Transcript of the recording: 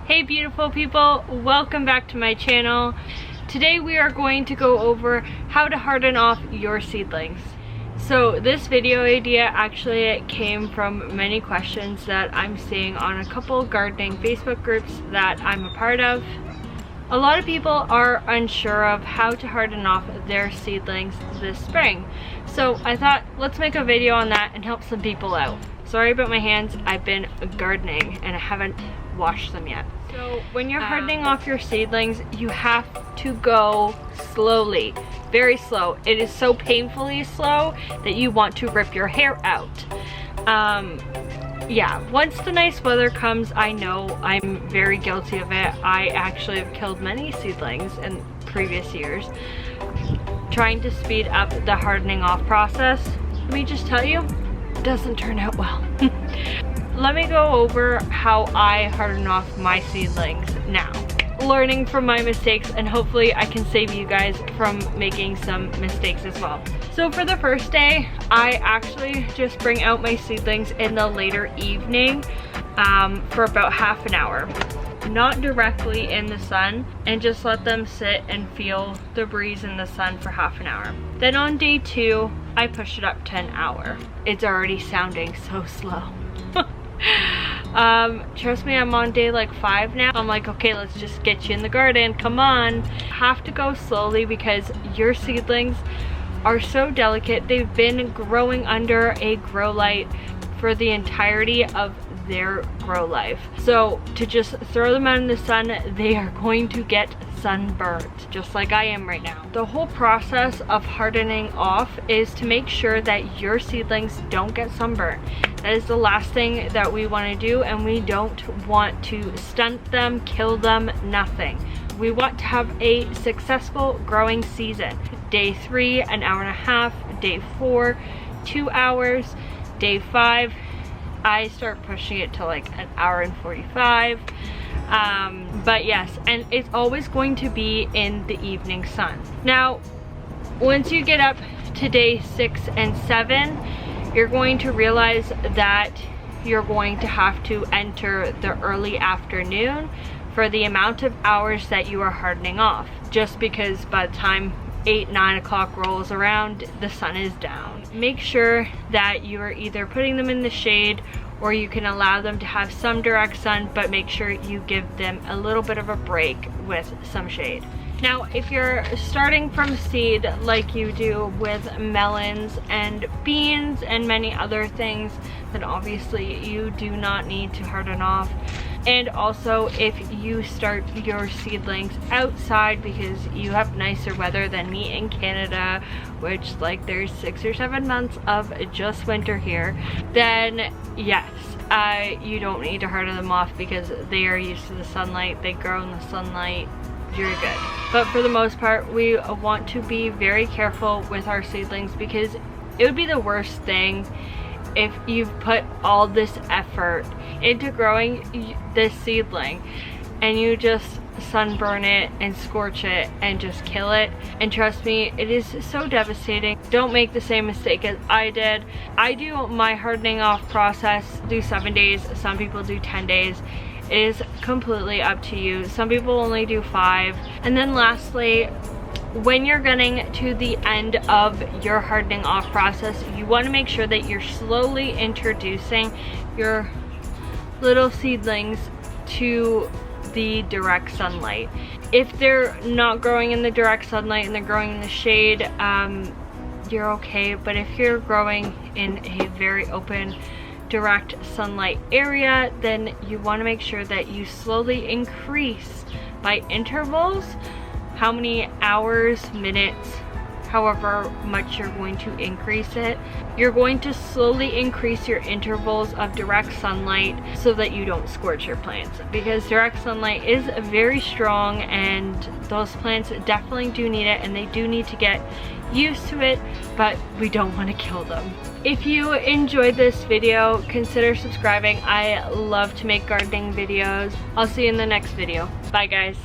Hey beautiful people, welcome back to my channel. Today we are going to go over how to harden off your seedlings. So this video idea actually came from many questions that I'm seeing on a couple gardening Facebook groups that I'm a part of. A lot of people are unsure of how to harden off their seedlings this spring. So I thought let's make a video on that and help some people out. Sorry about my hands, I've been gardening and I haven't washed them yet. So when you're hardening off your seedlings, you have to go slowly, very slow. It is so painfully slow that you want to rip your hair out. Yeah, once the nice weather comes, I know I'm very guilty of it. I actually have killed many seedlings in previous years trying to speed up the hardening off process. Let me just tell you, it doesn't turn out well. Let me go over how I harden off my seedlings now. Learning from my mistakes, and hopefully I can save you guys from making some mistakes as well. So for the first day, I actually just bring out my seedlings in the later evening for about half an hour. Not directly in the sun, and just let them sit and feel the breeze in the sun for half an hour. Then on day 2, I push it up to an hour. It's already sounding so slow. Trust me, I'm on day like 5 now. I'm like, okay, let's just get you in the garden, come on. Have to go slowly because your seedlings are so delicate. They've been growing under a grow light for the entirety of their grow life. So to just throw them out in the sun, they are going to get sunburnt, just like I am right now. The whole process of hardening off is to make sure that your seedlings don't get sunburnt. That is the last thing that we want to do, and we don't want to stunt them, kill them, nothing. We want to have a successful growing season. Day 3, an hour and a half. Day 4, 2 hours. Day 5, I start pushing it to like an hour and 45. But yes, and it's always going to be in the evening sun. Now, once you get up to day 6 and 7, you're going to realize that you're going to have to enter the early afternoon for the amount of hours that you are hardening off, just because by the time 8-9 o'clock rolls around, the sun is down. Make sure that you are either putting them in the shade, or you can allow them to have some direct sun, but make sure you give them a little bit of a break with some shade. Now, if you're starting from seed like you do with melons and beans and many other things, then obviously you do not need to harden off. And also, if you start your seedlings outside because you have nicer weather than me in Canada, which like there's 6 or 7 months of just winter here, then yes, you don't need to harden them off because they are used to the sunlight, they grow in the sunlight, you're good. But for the most part, we want to be very careful with our seedlings because it would be the worst thing if you've put all this effort into growing this seedling and you just sunburn it and scorch it and just kill it. And trust me, it is so devastating. Don't make the same mistake as I did. I do my hardening off process, do 7 days, some people do 10 days. It is completely up to you. Some people only do 5. And then lastly, when you're getting to the end of your hardening off process, you want to make sure that you're slowly introducing your little seedlings to the direct sunlight. If they're not growing in the direct sunlight and they're growing in the shade, you're okay. But if you're growing in a very open direct sunlight area, then you want to make sure that you slowly increase by intervals how many hours, minutes, however much you're going to increase it. You're going to slowly increase your intervals of direct sunlight so that you don't scorch your plants, because direct sunlight is very strong and those plants definitely do need it, and they do need to get used to it, but we don't want to kill them. If you enjoyed this video, consider subscribing. I love to make gardening videos. I'll see you in the next video. Bye guys.